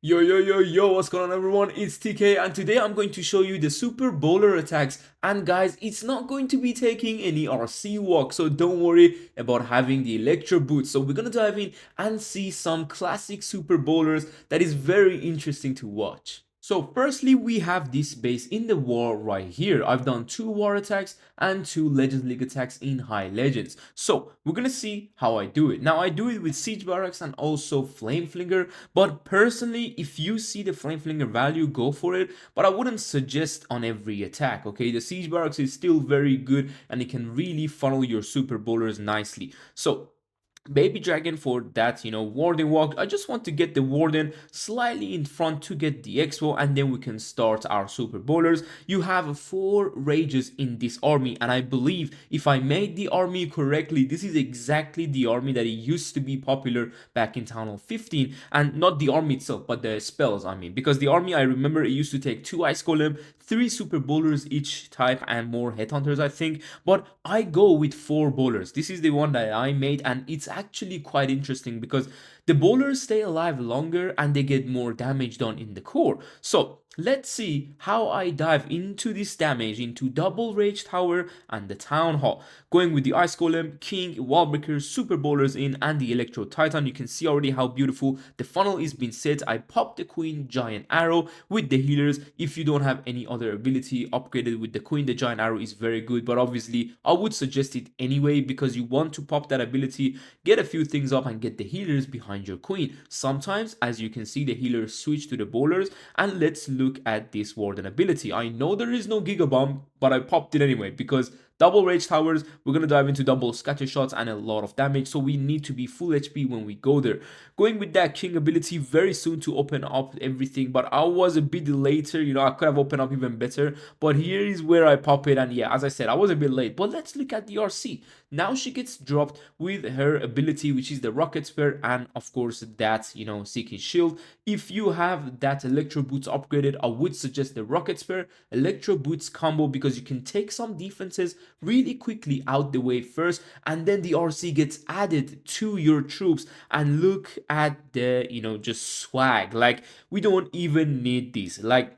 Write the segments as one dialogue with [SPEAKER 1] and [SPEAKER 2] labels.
[SPEAKER 1] Yo, what's going on everyone? It's TK and today I'm going to show you the super bowler attacks, and guys, it's not going to be taking any RC walk, so don't worry about having the electro boots. So we're gonna dive in and see some classic super bowlers that is very interesting to watch. So firstly, we have this base in the war right here. I've done 2 war attacks and 2 Legends League attacks in High Legends. So we're gonna see how I do it. Now I do it with Siege Barracks and also Flame Flinger, but personally, if you see the Flame Flinger value, go for it, but I wouldn't suggest on every attack, okay? The Siege Barracks is still very good and it can really funnel your super bowlers nicely. So Baby Dragon for that, Warden walk. I just want to get the Warden slightly in front to get the Expo, and then we can start our super bowlers. You have 4 rages in this army, and I believe if I made the army correctly, this is exactly the army that it used to be popular back in Town Hall 15, and not the army itself, but the spells, I mean, because the army, I remember it used to take 2 Ice Golem, 3 super bowlers each type, and more headhunters, I think, but I go with 4 bowlers. This is the one that I made, and it's actually quite interesting because the bowlers stay alive longer and they get more damage done in the core. So let's see how I dive into this damage into double rage tower and the town hall, going with the ice golem, king, wallbreaker, super bowlers in, and the electro titan. You can see already how beautiful the funnel is being set. I pop the queen giant arrow with the healers. If you don't have any other ability upgraded with the queen, the giant arrow is very good, but obviously I would suggest it anyway because you want to pop that ability, get a few things up, and get the healers behind your queen. Sometimes, as you can see, the healers switch to the bowlers, and let's look at this warden ability. I know there is no giga bomb, but I popped it anyway because double rage towers, we're gonna dive into double scatter shots and a lot of damage, so we need to be full HP when we go there. Going with that king ability very soon to open up everything, but I was a bit later, I could have opened up even better, but here is where I pop it, and yeah, as I said, I was a bit late. But let's look at the RC. Now she gets dropped with her ability, which is the rocket sphere, and of course that, seeking shield. If you have that electro boots upgraded, I would suggest the rocket sphere electro boots combo because you can take some defenses really quickly out the way first, and then the RC gets added to your troops, and look at the, just swag. Like, we don't even need these. Like,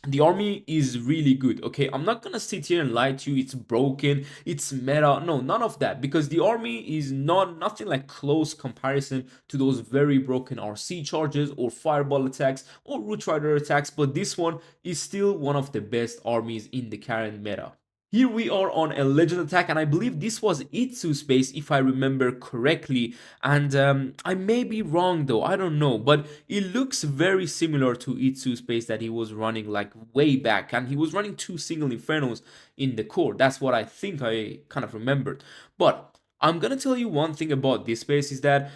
[SPEAKER 1] the army is really good. Okay, I'm not gonna sit here and lie to you, it's broken, it's meta. No, none of that, because the army is nothing like close comparison to those very broken RC charges or fireball attacks or root rider attacks, but this one is still one of the best armies in the current meta. Here we are on a legend attack, and I believe this was Itsu's base if I remember correctly, and I may be wrong though, I don't know, but it looks very similar to Itsu's base that he was running like way back, and he was running 2 single infernos in the core. That's what I think I kind of remembered. But I'm gonna tell you one thing about this base is that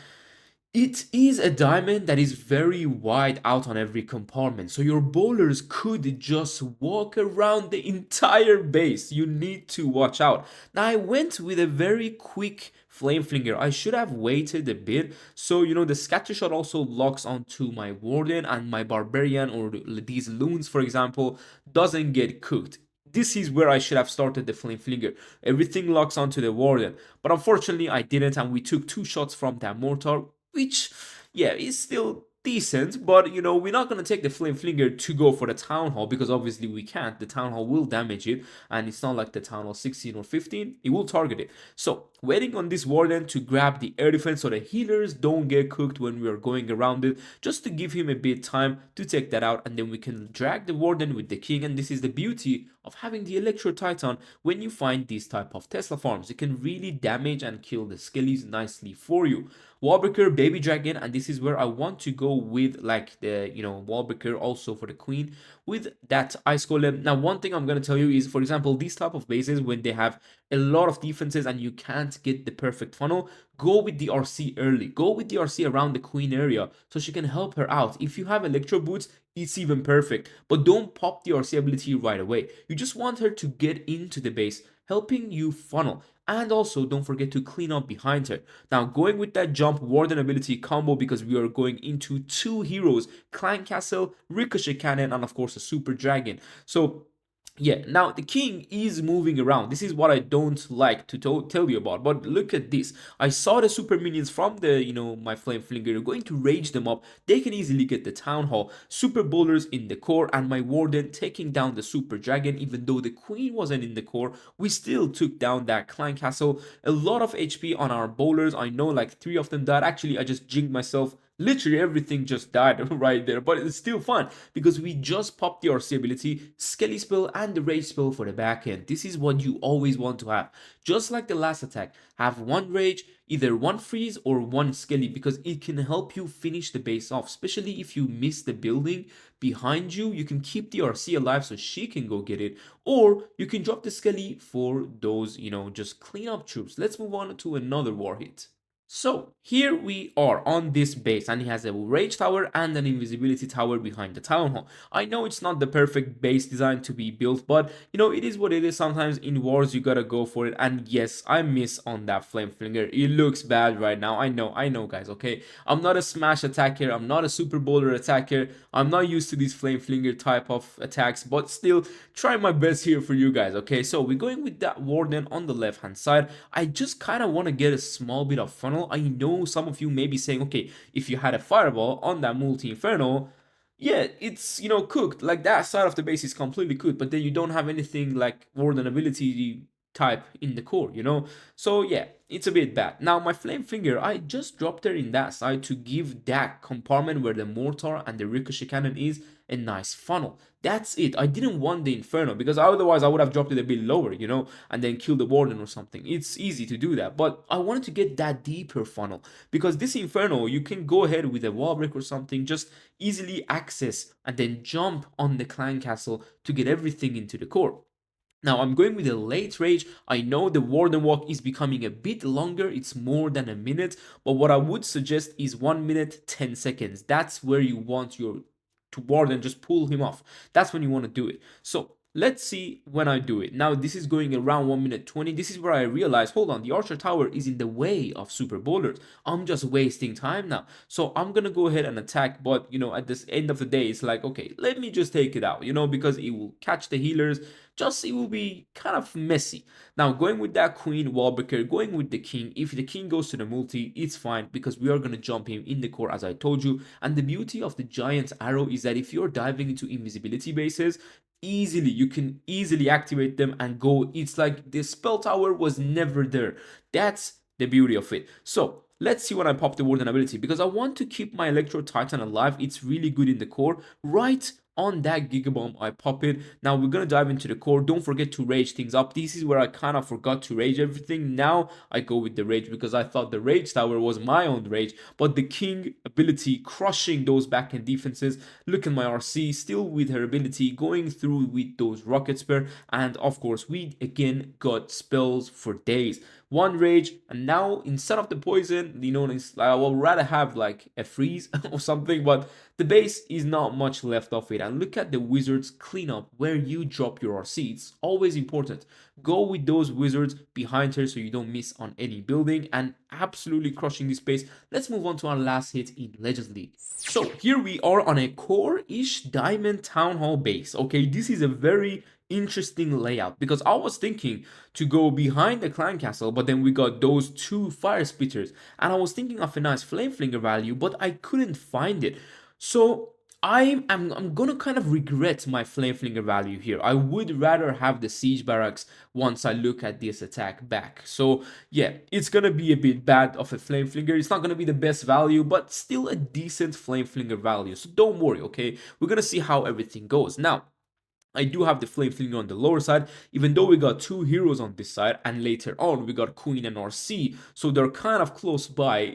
[SPEAKER 1] it is a diamond that is very wide out on every compartment, so your bowlers could just walk around the entire base. You need to watch out. Now I went with a very quick flame flinger. I should have waited a bit, so the scatter shot also locks onto my warden, and my barbarian or these loons, for example, doesn't get cooked. This is where I should have started the flame flinger. Everything locks onto the warden, but unfortunately I didn't, and we took 2 shots from that mortar, which, yeah, is still decent, but we're not going to take the flame flinger to go for the town hall because obviously we can't. The town hall will damage it, and it's not like the town hall 16 or 15, it will target it. So waiting on this warden to grab the air defense so the healers don't get cooked when we are going around it, just to give him a bit time to take that out, and then we can drag the warden with the king. And this is the beauty of having the electro titan. When you find these type of Tesla farms, it can really damage and kill the skellies nicely for you. Wallbreaker, baby dragon, and this is where I want to go with like the wallbreaker also for the queen with that ice golem. Now one thing I'm going to tell you is, for example, these type of bases when they have a lot of defenses and you can't get the perfect funnel, go with the RC early, go with the RC around the queen area so she can help her out. If you have electro boots, it's even perfect, but don't pop the RC ability right away. You just want her to get into the base, helping you funnel. And also don't forget to clean up behind her. Now going with that jump warden ability combo, because we are going into 2 heroes, clan castle, ricochet cannon, and of course a super dragon. So Yeah, now the king is moving around. This is what I don't like to tell you about. But look at this. I saw the super minions from the, my flame flinger going to rage them up. They can easily get the town hall. Super bowlers in the core and my warden taking down the super dragon. Even though the queen wasn't in the core, we still took down that clan castle. A lot of HP on our bowlers. I know like 3 of them died. Actually, I just jinked myself. Literally everything just died right there, but it's still fun because we just popped the RC ability, Skelly spell, and the Rage spell for the back end. This is what you always want to have. Just like the last attack, have one Rage, either one Freeze or one Skelly, because it can help you finish the base off, especially if you miss the building behind you. You can keep the RC alive so she can go get it, or you can drop the Skelly for those, just clean up troops. Let's move on to another war hit. So here we are on this base, and he has a rage tower and an invisibility tower behind the town hall. I know it's not the perfect base design to be built, but it is what it is. Sometimes in wars you gotta go for it, and yes, I miss on that flame flinger. It looks bad right now. I know guys, okay? I'm not a smash attacker, I'm not a super bowler attacker, I'm not used to these flame flinger type of attacks, but still try my best here for you guys, okay? So we're going with that warden on the left hand side. I just kind of want to get a small bit of funnel. I know some of you may be saying, okay, if you had a fireball on that multi-inferno, yeah, it's, cooked. Like that side of the base is completely cooked, but then you don't have anything like warden ability type in the core, So yeah, it's a bit bad. Now my flame finger, I just dropped her in that side to give that compartment where the mortar and the ricochet cannon is a nice funnel. That's it. I didn't want the inferno because otherwise I would have dropped it a bit lower, and then killed the warden or something. It's easy to do that, but I wanted to get that deeper funnel because this inferno, you can go ahead with a wall break or something, just easily access and then jump on the clan castle to get everything into the core. Now I'm going with a late rage. I know the warden walk is becoming a bit longer, it's more than a minute, but what I would suggest is 1 minute 10 seconds. That's where you want your to warden, just pull him off. That's when you want to do it. So let's see when I do it. Now this is going around 1 minute 20. This is where I realize, hold on, the archer tower is in the way of super bowlers. I'm just wasting time now. So I'm gonna go ahead and attack, but at this end of the day, it's like, okay, let me just take it out, because it will catch the healers. Just it will be kind of messy. Now going with that queen wallbreaker, going with the king. If the king goes to the multi, it's fine because we are gonna jump him in the core as I told you. And the beauty of the giant arrow is that if you're diving into invisibility bases, you can easily activate them and go. It's like the spell tower was never there. That's the beauty of it. So let's see when I pop the warden ability because I want to keep my electro titan alive. It's really good in the core. Right on that gigabomb, I pop it. Now we're gonna dive into the core. Don't forget to rage things up. This is where I kind of forgot to rage everything. Now I go with the rage because I thought the rage tower was my own rage, but the king ability crushing those backend defenses. Look at my RC still with her ability going through with those rocket spear, and of course we again got spells for days. One rage, and now instead of the poison, I would rather have like a freeze or something, but the base is not much left of it. And look at the wizards cleanup where you drop your RC. It's always important. Go with those wizards behind her so you don't miss on any building, and absolutely crushing this base. Let's move on to our last hit in Legends League. So here we are on a core-ish diamond town hall base. Okay, this is a very interesting layout because I was thinking to go behind the clan castle, but then we got those two fire spitters, and I was thinking of a nice flame flinger value, but I couldn't find it. So I'm gonna kind of regret my flame flinger value here. I would rather have the siege barracks once I look at this attack back. So yeah, it's gonna be a bit bad of a flame flinger. It's not gonna be the best value, but still a decent flame flinger value. So don't worry, okay? We're gonna see how everything goes. Now I do have the flame flinger on the lower side, even though we got two heroes on this side, and later on we got Queen and RC, so they're kind of close by.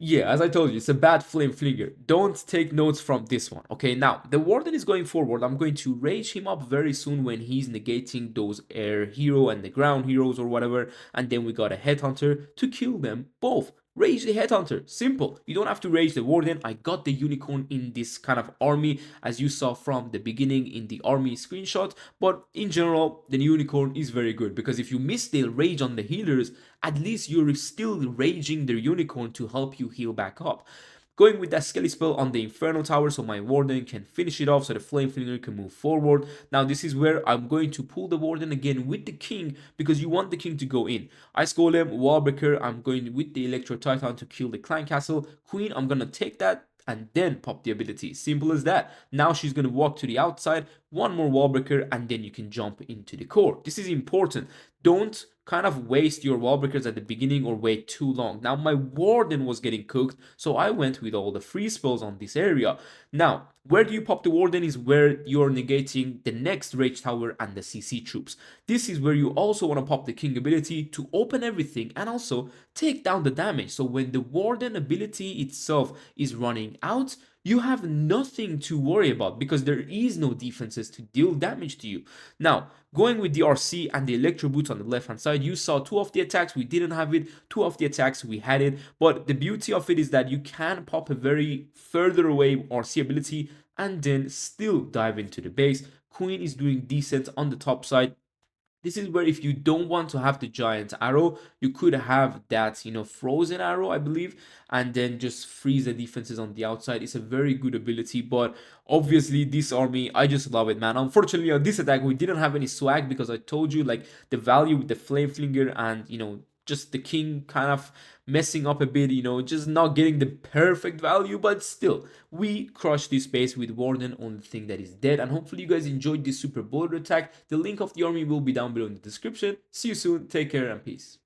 [SPEAKER 1] Yeah, as I told you, it's a bad flame flinger. Don't take notes from this one. Okay, now the warden is going forward. I'm going to rage him up very soon when he's negating those air hero and the ground heroes or whatever, and then we got a headhunter to kill them both. Rage the headhunter, simple. You don't have to rage the warden. I got the unicorn in this kind of army, as you saw from the beginning in the army screenshot, but in general the unicorn is very good because if you miss the rage on the healers, at least you're still raging the unicorn to help you heal back up. Going with that Skelly spell on the Inferno Tower so my Warden can finish it off so the Flame Flinger can move forward. Now this is where I'm going to pull the Warden again with the King because you want the King to go in. Ice Golem, Wallbreaker, I'm going with the Electro Titan to kill the Clan Castle. Queen, I'm gonna take that and then pop the ability. Simple as that. Now she's going to walk to the outside, one more wall breaker, and then you can jump into the core. This is important. Don't kind of waste your wall breakers at the beginning or wait too long. Now my Warden was getting cooked, so I went with all the free spells on this area. Now, where do you pop the Warden is where you're negating the next Rage Tower and the CC troops. This is where you also want to pop the King ability to open everything and also take down the damage. So when the Warden ability itself is running out, you have nothing to worry about because there is no defenses to deal damage to you. Now, going with the RC and the Electro Boots on the left hand side, you saw 2 of the attacks, we didn't have it, 2 of the attacks, we had it. But the beauty of it is that you can pop a very further away RC ability and then still dive into the base. Queen is doing decent on the top side. This is where if you don't want to have the giant arrow, you could have that, frozen arrow, I believe, and then just freeze the defenses on the outside. It's a very good ability, but obviously this army, I just love it, man. Unfortunately, on this attack, we didn't have any swag because I told you, like, the value with the Flame Flinger and, just the King kind of messing up a bit, just not getting the perfect value, but still, we crushed this base with Warden on the thing that is dead, and hopefully you guys enjoyed this super boulder attack. The link of the army will be down below in the description. See you soon, take care and peace.